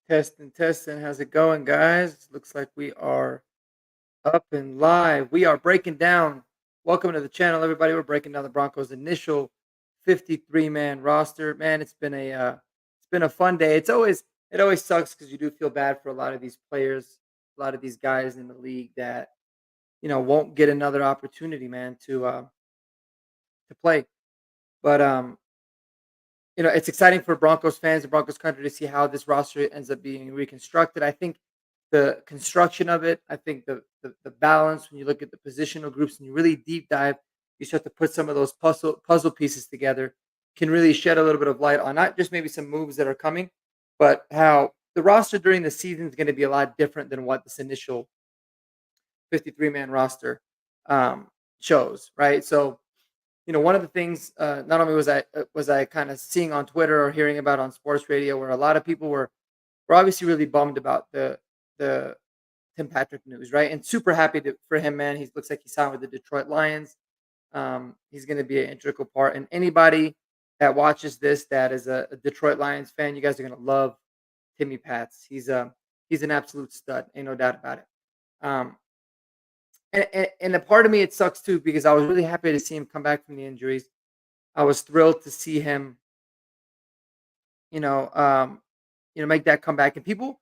Testing, testing. How's it going, guys? Looks like we are up and live. We are breaking down. Welcome to the channel, everybody. We're breaking down the Broncos' initial 53-man roster. Man, it's been a fun day. It always sucks because you do feel bad for a lot of these players, a lot of these guys in the league that won't get another opportunity, man, to play. But it's exciting for Broncos fans and Broncos country to see how this roster ends up being reconstructed. I think the construction of it, I think the balance when you look at the positional groups and you really deep dive, you start to put some of those puzzle pieces together, can really shed a little bit of light on not just maybe some moves that are coming, but how the roster during the season is going to be a lot different than what this initial 53-man roster shows, right? So one of the things, not only was I kind of seeing on Twitter or hearing about on sports radio, where a lot of people were obviously really bummed about the Tim Patrick news, right? And super happy for him, man. He looks like he signed with the Detroit Lions. He's going to be an integral part. And anybody that watches this that is a Detroit Lions fan, you guys are going to love Timmy Pats. He's an absolute stud, ain't no doubt about it. Um, and a part of me, it sucks too because I was really happy to see him come back from the injuries. I was thrilled to see him, you know, um, make that comeback. And people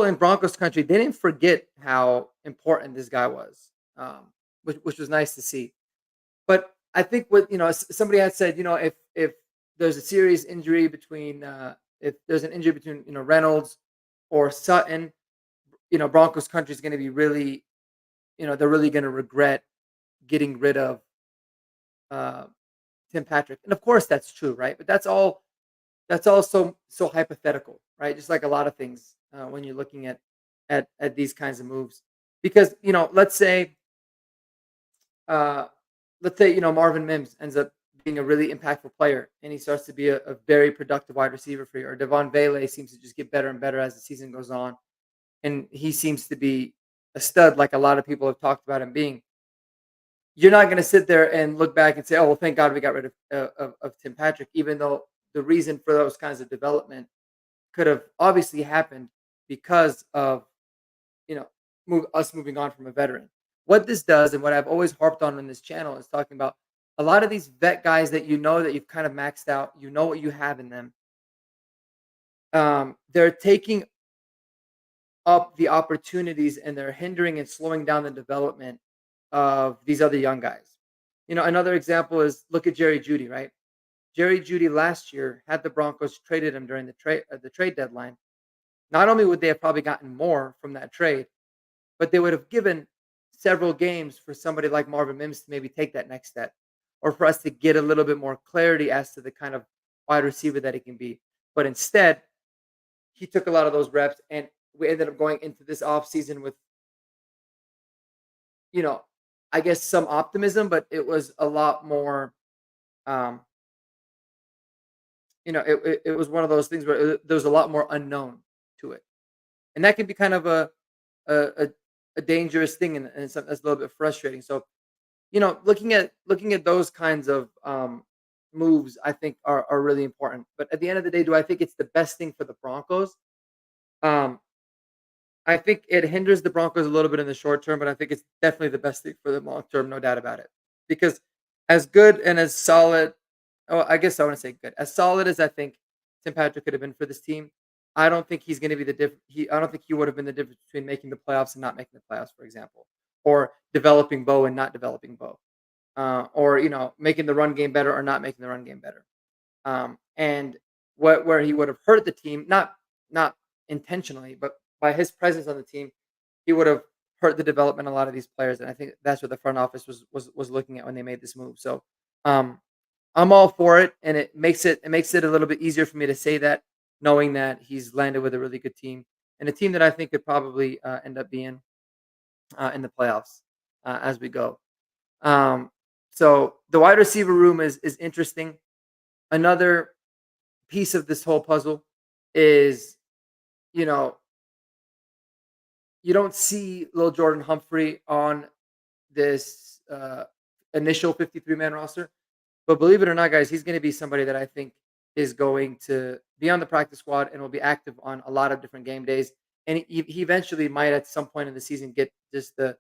in Broncos country, they didn't forget how important this guy was, which was nice to see. But I think what somebody had said, if there's a serious injury between, if there's an injury between Reynolds or Sutton, Broncos country is going to be really, they're really going to regret getting rid of uh, Tim Patrick. And of course that's true, right? But that's all so hypothetical, right? Just like a lot of things when you're looking at these kinds of moves. Because, uh Marvin Mims ends up being a really impactful player and he starts to be a very productive wide receiver for you. Or Devon Vele seems to just get better and better as the season goes on. And he seems to be a stud like a lot of people have talked about him being. You're not going to sit there and look back and say, "Oh, well, thank God we got rid of Tim Patrick," even though the reason for those kinds of development could have obviously happened because of you know us moving on from a veteran. What this does, and what I've always harped on this channel, is talking about a lot of these vet guys that that you've kind of maxed out. You know what you have in them. They're taking up the opportunities and they're hindering and slowing down the development of these other young guys. Another example is look at Jerry Judy, right? Jerry Judy last year had the Broncos traded him during the trade deadline. Not only would they have probably gotten more from that trade, but they would have given several games for somebody like Marvin Mims to maybe take that next step, or for us to get a little bit more clarity as to the kind of wide receiver that he can be. But instead, he took a lot of those reps, and we ended up going into this offseason with, you know, I guess some optimism, but it was a lot more. Um, it was one of those things where there was a lot more unknown to it, and that can be kind of a, a, a dangerous thing, and something that's a little bit frustrating. So, looking at those kinds of moves, I think are really important. But at the end of the day, do I think it's the best thing for the Broncos? Um, I think it hinders the Broncos a little bit in the short term, but I think it's definitely the best thing for the long term, no doubt about it. Because as good and as solid, oh, I guess I want to say good, as solid as I think Tim Patrick could have been for this team, I don't think he's going to be the difference. I don't think he would have been the difference between making the playoffs and not making the playoffs, for example, or developing Bo and not developing Bo, or making the run game better or not making the run game better. And where he would have hurt the team, not intentionally, but by his presence on the team, he would have hurt the development of a lot of these players. And I think that's what the front office was looking at when they made this move. So um, I'm all for it, and it makes it a little bit easier for me to say that, knowing that he's landed with a really good team and a team that I think could probably end up being in the playoffs as we go. Um, so the wide receiver room is interesting. Another piece of this whole puzzle is, you know, you don't see Lil Jordan Humphrey on this initial 53-man roster, but believe it or not, guys, he's going to be somebody that I think is going to be on the practice squad and will be active on a lot of different game days. And he eventually might at some point in the season get just the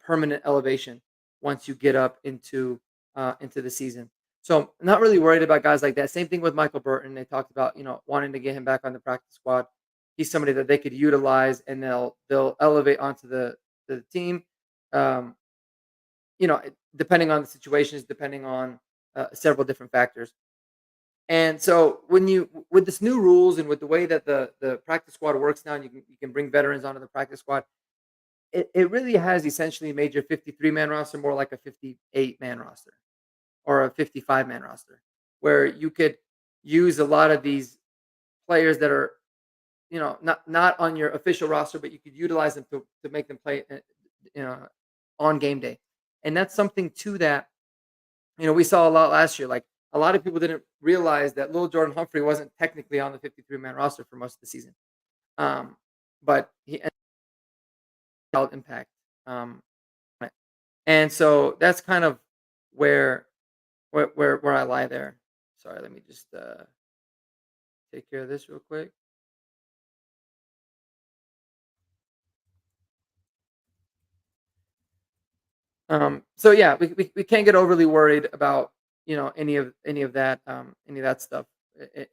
permanent elevation once you get up into the season. So not really worried about guys like that. Same thing with Michael Burton. They talked about wanting to get him back on the practice squad. He's somebody that they could utilize and they'll elevate onto the team. Um, depending on the situations, depending on several different factors. And so when you with this new rules and with the way that the practice squad works now, and you can bring veterans onto the practice squad, it really has essentially made your 53-man roster more like a 58-man roster or a 55-man roster, where you could use a lot of these players that are not on your official roster, but you could utilize them to make them play you know on game day. And that's something too that we saw a lot last year. Like a lot of people didn't realize that Lil Jordan Humphrey wasn't technically on the 53-man roster for most of the season. Um, but he had impact. Um, and so that's kind of where where I lie there. Sorry, let me just take care of this real quick. So yeah, we can't get overly worried about any of that stuff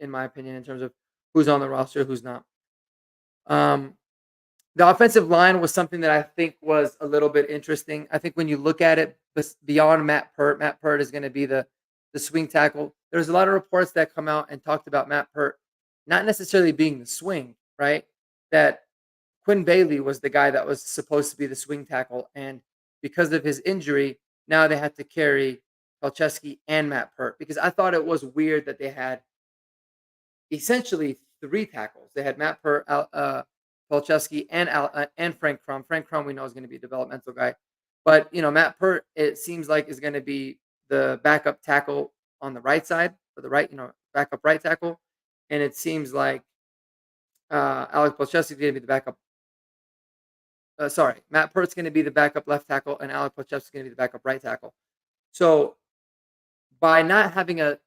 in my opinion in terms of who's on the roster, who's not. Um, the offensive line was something that I think was a little bit interesting. I think when you look at it beyond Matt Pert is going to be the swing tackle. There's a lot of reports that come out and talked about Matt Pert not necessarily being the swing, right? That Quinn Bailey was the guy that was supposed to be the swing tackle, and because of his injury, now they had to carry Palczewski and Matt Pert. Because I thought it was weird that they had essentially 3 tackles. They had Matt Pert, Palczewski, and Frank Crum. Frank Crum we know is going to be a developmental guy, but Matt Pert it seems like is going to be the backup tackle on the right side for the right, backup right tackle, and it seems like Alex Palczewski is going to be the backup. Sorry, Matt Pert's going to be the backup left tackle, and Alex Palczewski is going to be the backup right tackle. So by not having a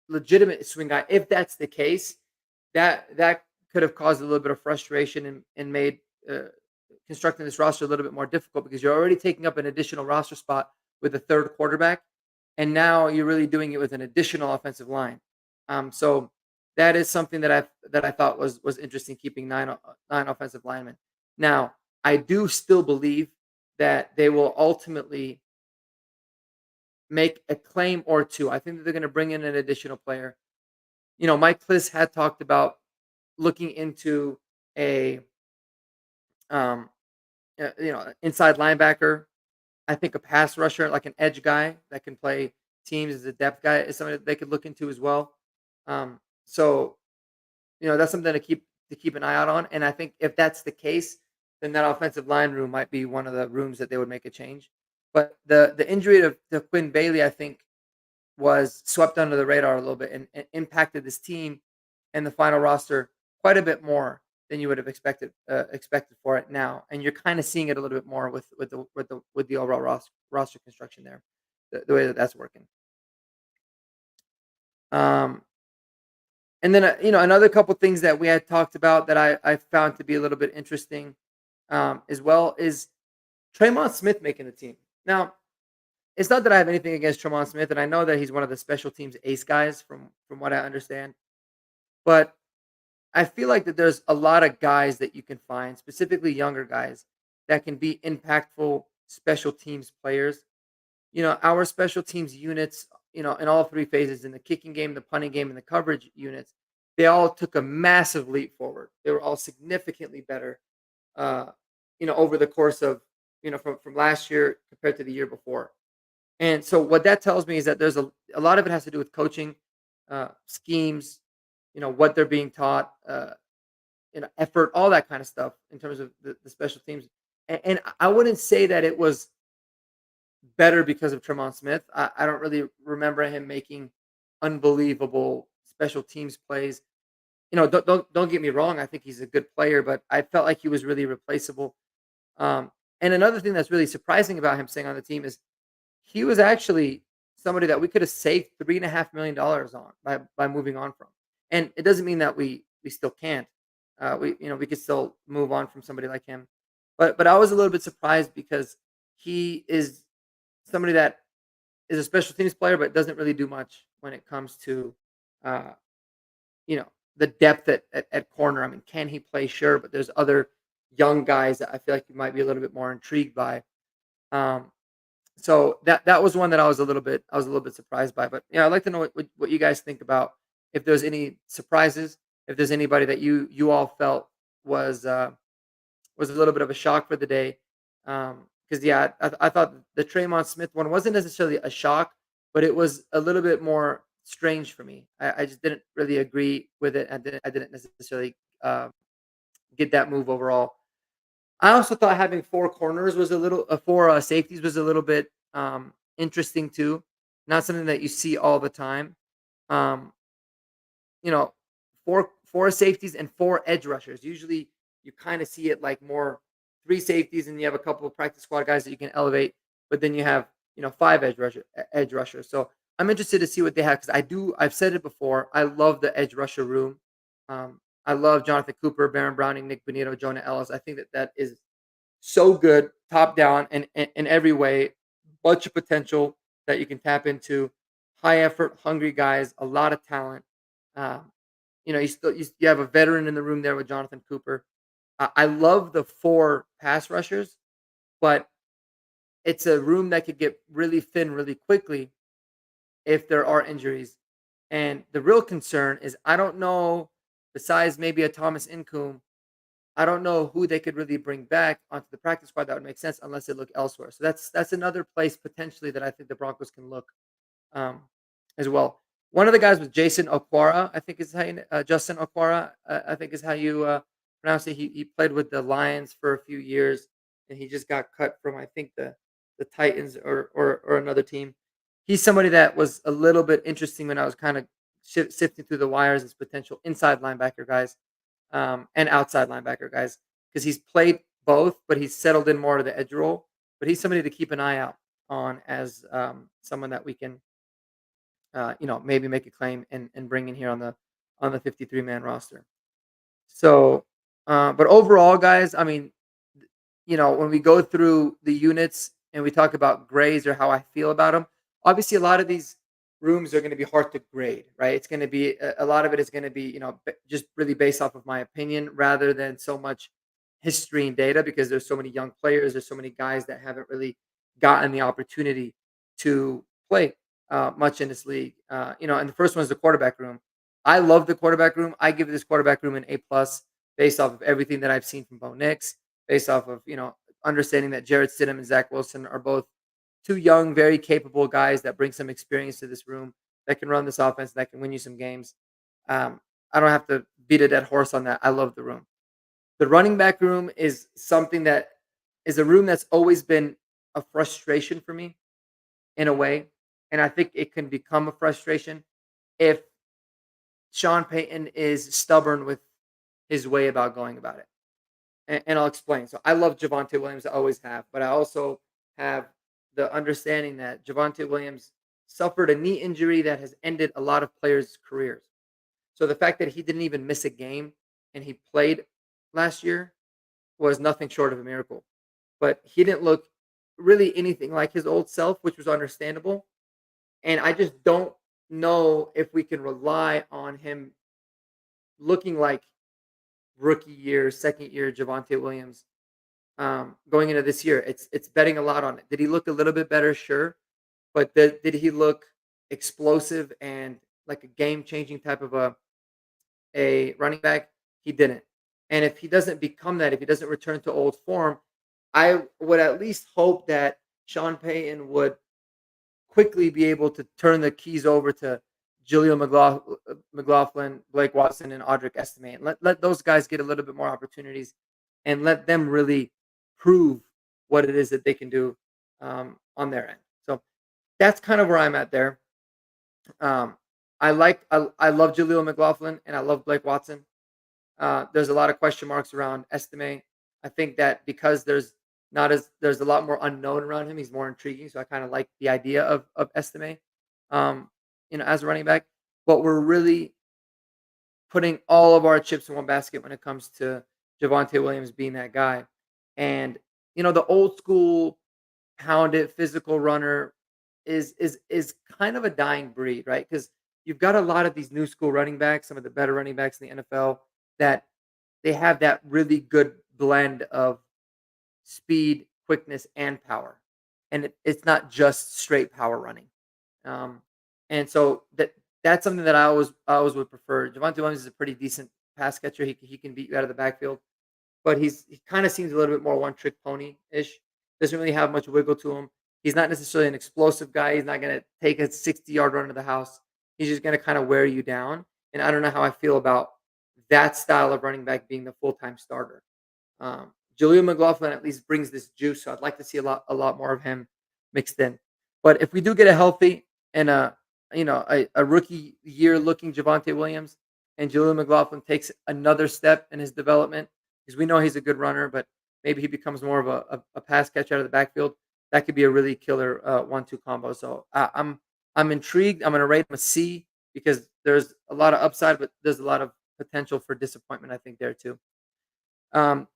legitimate swing guy, if that's the case, that could have caused a little bit of frustration and made constructing this roster a little bit more difficult because you're already taking up an additional roster spot with a third quarterback, and now you're really doing it with an additional offensive line. So that is something that I thought was interesting, keeping nine offensive linemen. Now I do still believe that they will ultimately make a claim or two. I think that they're going to bring in an additional player. Mike Klis had talked about looking into a um, inside linebacker. I think a pass rusher, like an edge guy that can play teams as a depth guy, is something that they could look into as well. So that's something to keep an eye out on. And I think if that's the case, then that offensive line room might be one of the rooms that they would make a change. But the injury to Quinn Bailey, I think, was swept under the radar a little bit and impacted this team and the final roster quite a bit more than you would have expected for it now. And you're kind of seeing it a little bit more with the overall roster construction there, the way that that's working. Um, and then another couple things that we had talked about that I found to be a little bit interesting as well is Tremont Smith making the team. Now, it's not that I have anything against Tremont Smith, and I know that he's one of the special teams ace guys from what I understand. But I feel like that there's a lot of guys that you can find, specifically younger guys, that can be impactful special teams players. Our special teams units, in all 3 phases, in the kicking game, the punting game, and the coverage units, they all took a massive leap forward. They were all significantly better, uh, over the course of, from last year compared to the year before. And so what that tells me is that there's a lot of it has to do with coaching, schemes, what they're being taught, effort, all that kind of stuff in terms of the special teams. And I wouldn't say that it was better because of Tremont Smith. I don't really remember him making unbelievable special teams plays. Don't get me wrong. I think he's a good player, but I felt like he was really replaceable. And another thing that's really surprising about him staying on the team is he was actually somebody that we could have saved $3.5 million on by moving on from. And it doesn't mean that we still can't. We could still move on from somebody like him. But I was a little bit surprised because he is somebody that is a special teams player, but doesn't really do much when it comes to uh, you know, the depth at corner. I mean, can he play? Sure, but there's other young guys that I feel like you might be a little bit more intrigued by. Um, so that was one that I was a little bit surprised by. But yeah, I'd like to know what you guys think about if there's any surprises, if there's anybody that you all felt was uh, was a little bit of a shock for the day. Because yeah, I thought the Draymond Smith one wasn't necessarily a shock, but it was a little bit more strange for me. I just didn't really agree with it. I didn't necessarily get that move overall. I also thought having four corners was a little four safeties was a little bit interesting too. Not something that you see all the time. Um, you know, four safeties and four edge rushers. Usually, you kind of see it like more three safeties, and you have a couple of practice squad guys that you can elevate. But then you have five edge rushers. So I'm interested to see what they have because I do. I've said it before. I love the edge rusher room. I love Jonathan Cooper, Baron Browning, Nick Bonito, Jonah Ellis. I think that is so good, top down, and in every way. Bunch of potential that you can tap into. High effort, hungry guys, a lot of talent. Um, you have a veteran in the room there with Jonathan Cooper. I love the four pass rushers, but it's a room that could get really thin really quickly if there are injuries. And the real concern is I don't know, besides maybe a Thomas Incoom, I don't know who they could really bring back onto the practice squad that would make sense unless they look elsewhere. So that's another place potentially that I think the Broncos can look um, as well. One of the guys was Jason Okwara, I think is how Justin Okwara, I think is how you pronounce it. He played with the Lions for a few years, and he just got cut from I think the Titans or another team. He's somebody that was a little bit interesting when I was kind of sifting through the wires as potential inside linebacker guys and outside linebacker guys because he's played both, but he's settled in more to the edge role. But he's somebody to keep an eye out on as someone that we can maybe make a claim and bring in here on the 53 man roster. So, but overall, guys, I mean, when we go through the units and we talk about grades or how I feel about them, obviously a lot of these rooms are going to be hard to grade, right? It's going to be a lot of it is going to be, just really based off of my opinion rather than so much history and data because there's so many young players, there's so many guys that haven't really gotten the opportunity to play much in this league. And the first one is the quarterback room. I love the quarterback room. I give this quarterback room an A plus based off of everything that I've seen from Bo Nix based off of understanding that Jared Stidham and Zach Wilson are both two young, very capable guys that bring some experience to this room that can run this offense that can win you some games. I don't have to beat a dead horse on that. I love the room. The running back room is something that is a room that's always been a frustration for me in a way, and I think it can become a frustration if Sean Payton is stubborn with his way about going about it. And I'll explain. So I love Javonte Williams, I always have, but I also have the understanding that Javonte Williams suffered a knee injury that has ended a lot of players' careers. So the fact that he didn't even miss a game and he played last year was nothing short of a miracle. But he didn't look really anything like his old self, which was understandable. And I just don't know if we can rely on him looking like rookie year, second year Javonte Williams going into this year. It's betting a lot on it. Did he look a little bit better? Sure, but did he look explosive and like a game changing type of a running back? He didn't. And if he doesn't become that, if he doesn't return to old form, I would at least hope that Sean Payton would quickly be able to turn the keys over to McLaughlin, Blake Watson, and Audric Estime, and let those guys get a little bit more opportunities, and let them really prove what it is that they can do on their end. So that's kind of where I'm at there. Um, I love Jaleel McLaughlin and I love Blake Watson. There's a lot of question marks around Estime. I think that because there's a lot more unknown around him, he's more intriguing. So I kind of like the idea of Estime. um, as a running back, but we're really putting all of our chips in one basket when it comes to Javonte Williams being that guy. And the old school pounded physical runner is kind of a dying breed, right? Because you've got a lot of these new school running backs, some of the better running backs in the NFL, that they have that really good blend of speed, quickness, and power. And it's not just straight power running. Um, and so that's something that I always would prefer. Javante Williams is a pretty decent pass catcher. He can beat you out of the backfield, but he kind of seems a little bit more one trick pony ish. Doesn't really have much wiggle to him. He's not necessarily an explosive guy. He's not going to take a 60-yard run to the house. He's just going to kind of wear you down. And I don't know how I feel about that style of running back being the full time starter. Jaleel McLaughlin at least brings this juice, so I'd like to see a lot more of him mixed in. But if we do get a healthy and a rookie year looking Javante Williams and Jaleel McLaughlin takes another step in his development, because we know he's a good runner, but maybe he becomes more of a pass catcher out of the backfield. That could be a really killer 1-2 combo. So I'm intrigued. I'm going to rate him a C because there's a lot of upside, but there's a lot of potential for disappointment. I think there too.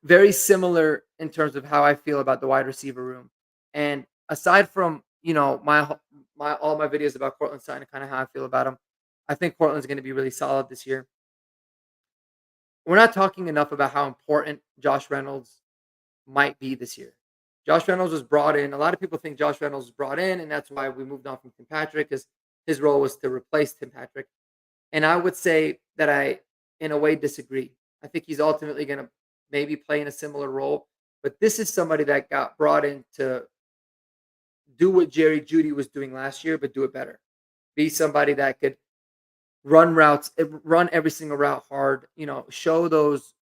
Very similar in terms of how I feel about the wide receiver room. And aside from my all my videos about Cortland Sutton and kind of how I feel about him, I think Cortland's going to be really solid this year. We're not talking enough about how important Josh Reynolds might be this year. Josh Reynolds was brought in. A lot of people think Josh Reynolds was brought in, and that's why we moved on from Tim Patrick because his role was to replace Tim Patrick. And I would say that I, in a way, disagree. I think he's ultimately going to maybe play in a similar role, but this is somebody that got brought in to do what Jerry Judy was doing last year, but do it better. Be somebody that could run routes, run every single route hard. Show those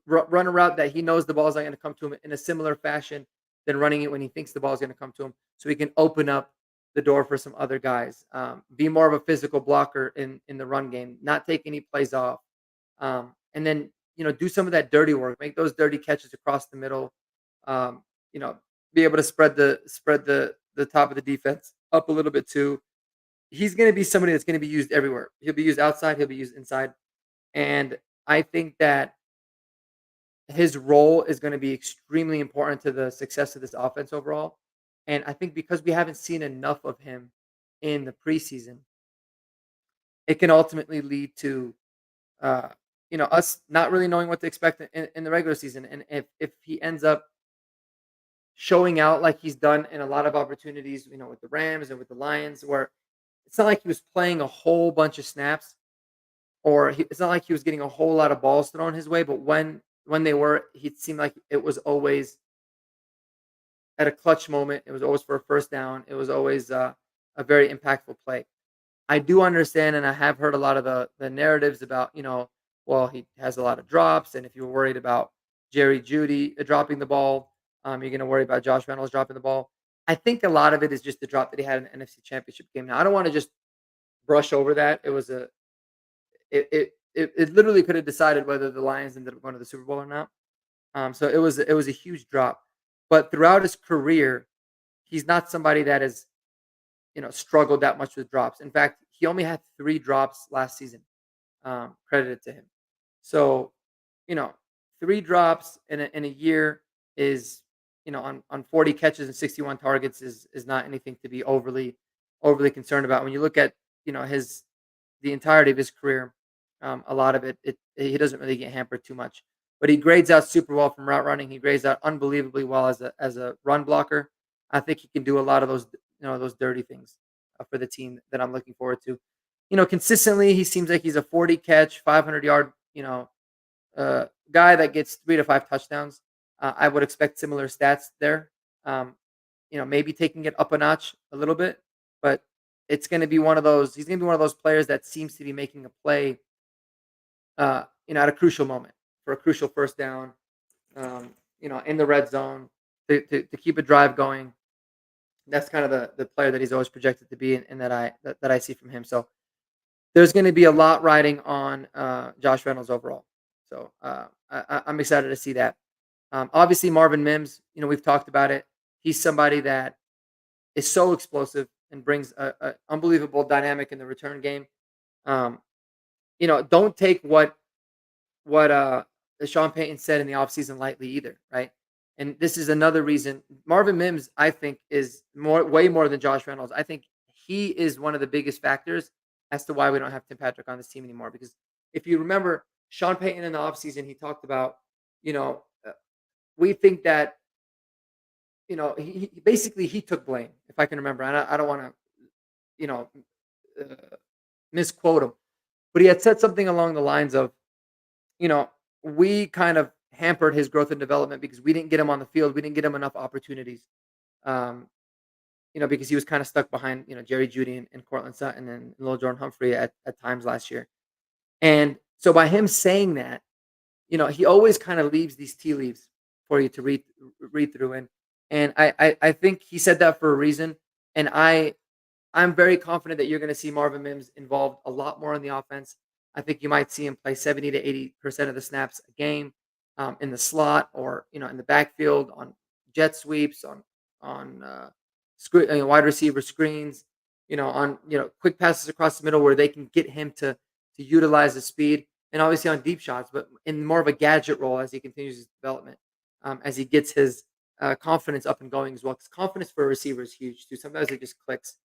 run a route that he knows the ball is not going to come to him in a similar fashion than running it when he thinks the ball is going to come to him. So he can open up the door for some other guys. Be more of a physical blocker in the run game, not take any plays off, and then do some of that dirty work, make those dirty catches across the middle. Um, you know, be able to spread the top of the defense up a little bit too. He's going to be somebody that's going to be used everywhere. He'll be used outside. He'll be used inside, and I think that his role is going to be extremely important to the success of this offense overall. And I think because we haven't seen enough of him in the preseason, it can ultimately lead to us not really knowing what to expect in the regular season. And if he ends up showing out like he's done in a lot of opportunities, with the Rams and with the Lions, where it's not like he was playing a whole bunch of snaps, or it's not like he was getting a whole lot of balls thrown his way, but when they were, he seemed like it was always at a clutch moment. It was always for a first down. It was always a very impactful play. I do understand, and I have heard a lot of the narratives about, well, he has a lot of drops, and if you're worried about Jerry Judy dropping the ball, you're going to worry about Josh Reynolds dropping the ball. I think a lot of it is just the drop that he had in the NFC Championship game. Now, I don't want to just brush over that. It literally could have decided whether the Lions ended up going to the Super Bowl or not. So it was a huge drop. But throughout his career, he's not somebody that has struggled that much with drops. In fact, he only had 3 drops last season, credited to him. So, you know, 3 drops in a year is, on 40 catches and 61 targets is not anything to be overly concerned about. When you look at, his the entirety of his career, a lot of it he doesn't really get hampered too much. But he grades out super well from route running. He grades out unbelievably well as a run blocker. I think he can do a lot of those dirty things for the team that I'm looking forward to. Consistently, he seems like he's a 40 catch, 500-yard, guy that gets 3 to 5 touchdowns. I would expect similar stats there. Um, maybe taking it up a notch a little bit, but it's going to be one of those. He's going to be one of those players that seems to be making a play, at a crucial moment for a crucial first down, in the red zone to keep a drive going. That's kind of the player that he's always projected to be, and that I see from him. So there's going to be a lot riding on Josh Reynolds overall. So I'm excited to see that. Obviously, Marvin Mims. We've talked about it. He's somebody that is so explosive. and brings a unbelievable dynamic in the return game. Um, don't take what Sean Payton said in the offseason lightly either, right? And this is another reason Marvin Mims, I think, is way more than Josh Reynolds. I think he is one of the biggest factors as to why we don't have Tim Patrick on this team anymore. Because if you remember, Sean Payton in the offseason, he talked about, you know, we think that, he basically he took blame, if I can remember. I don't want to, you know, uh, misquote him, but he had said something along the lines of, you know, we kind of hampered his growth and development because we didn't get him on the field. We didn't get him enough opportunities. Um, because he was kind of stuck behind, Jerry Judy and Cortland Sutton and Lil Jordan Humphrey at times last year. And so by him saying that, he always kind of leaves these tea leaves for you to read through. And I think he said that for a reason. And I'm very confident that you're going to see Marvin Mims involved a lot more in the offense. I think you might see him play 70 to 80% of the snaps a game, in the slot, or in the backfield, on jet sweeps, on wide receiver screens, on quick passes across the middle where they can get him to utilize the speed, and obviously on deep shots, but in more of a gadget role as he continues his development, as he gets his confidence up and going as well. Because confidence for a receiver is huge too. Sometimes it just clicks.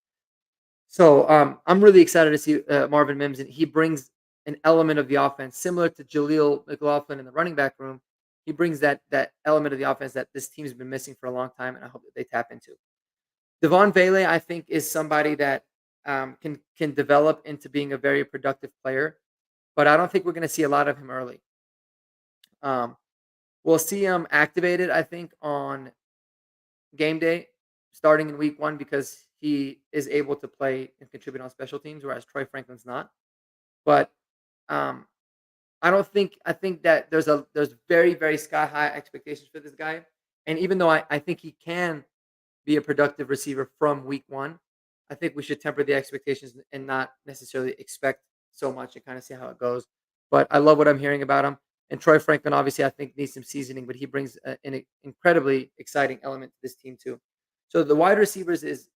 So, I'm really excited to see, Marvin Mims, and he brings an element of the offense similar to Jaleel McLaughlin in the running back room. He brings that element of the offense that this team's been missing for a long time, and I hope that they tap into. Devon Vele, I think, is somebody that, can develop into being a very productive player, but I don't think we're going to see a lot of him early. Um, we'll see him activated, I think, on game day, starting in week 1, because he is able to play and contribute on special teams, whereas Troy Franklin's not. But, um, I think that there's very, very sky high expectations for this guy, and even though I think he can be a productive receiver from week 1, I think we should temper the expectations and not necessarily expect so much and kinda see how it goes. But I love what I'm hearing about him, and Troy Franklin, obviously, I think needs some seasoning, but he brings an incredibly exciting element to this team too. So the wide receivers is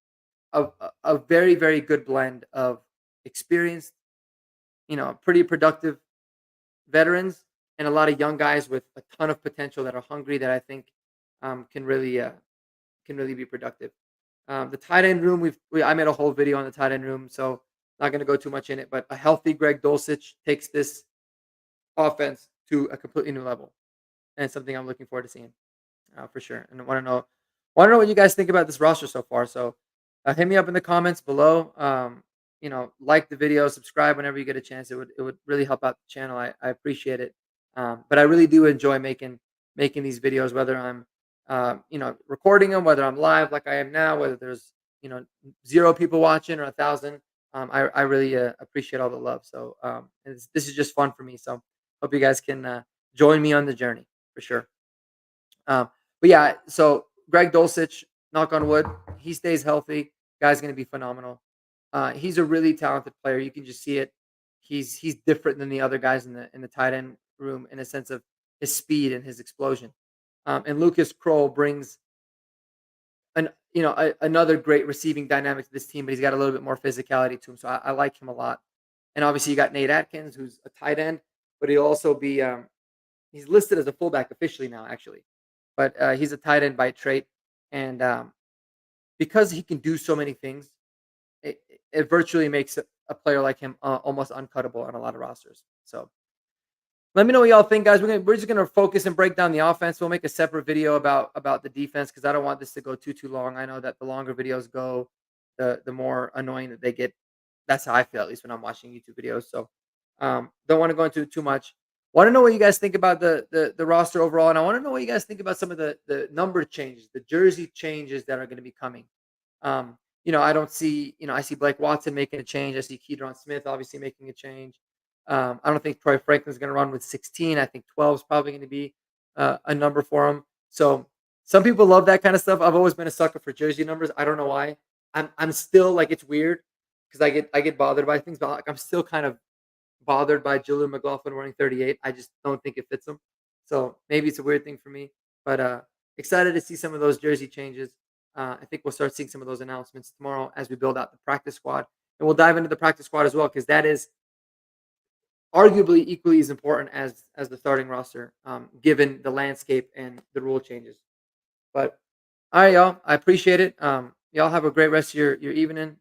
a very, very good blend of experienced, pretty productive veterans, and a lot of young guys with a ton of potential that are hungry, that I think, can really be productive. The tight end room, I made a whole video on the tight end room, so not going to go too much in it. But a healthy Greg Dulcich takes this offense to a completely new level, and it's something I'm looking forward to seeing, for sure. And I want to know what you guys think about this roster so far. So, hit me up in the comments below. Like the video, subscribe whenever you get a chance. It would really help out the channel. I appreciate it. But I really do enjoy making these videos, whether I'm recording them, whether I'm live like I am now, whether there's you know zero people watching or 1,000. I really appreciate all the love. So, this is just fun for me. So hope you guys can join me on the journey for sure. But yeah, so Greg Dulcich, knock on wood, he stays healthy. Guy's going to be phenomenal. He's a really talented player. You can just see it. He's different than the other guys in the tight end room in a sense of his speed and his explosion. And Lucas Kroll brings another great receiving dynamic to this team, but he's got a little bit more physicality to him. So I like him a lot. And obviously you got Nate Atkins, who's a tight end, but he'll also be he's listed as a fullback officially now, actually, but he's a tight end by trait, and because he can do so many things, it virtually makes a player like him almost uncuttable on a lot of rosters. So let me know what y'all think, guys. We're just gonna focus and break down the offense. We'll make a separate video about the defense because I don't want this to go too long. I know that the longer videos go, the more annoying that they get. That's how I feel, at least when I'm watching YouTube videos. So, don't want to go into it too much. Want to know what you guys think about the roster overall, and I want to know what you guys think about some of the number changes, the jersey changes that are going to be coming. I don't see, I see Blake Watson making a change. I see Keydron Smith obviously making a change. I don't think Troy Franklin's going to run with 16. I think 12 is probably going to be a number for him. So some people love that kind of stuff. I've always been a sucker for jersey numbers. I don't know why. I'm still like, it's weird because I get bothered by things, but like, I'm still kind of bothered by Jaleel McLaughlin wearing 38. I just don't think it fits him. So maybe it's a weird thing for me, but excited to see some of those jersey changes. I think we'll start seeing some of those announcements tomorrow as we build out the practice squad, and we'll dive into the practice squad as well because that is arguably equally as important as the starting roster, given the landscape and the rule changes. But all right, y'all, I appreciate it. Y'all have a great rest of your evening.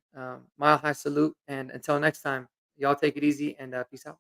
Mile high salute, and until next time, y'all take it easy and peace out.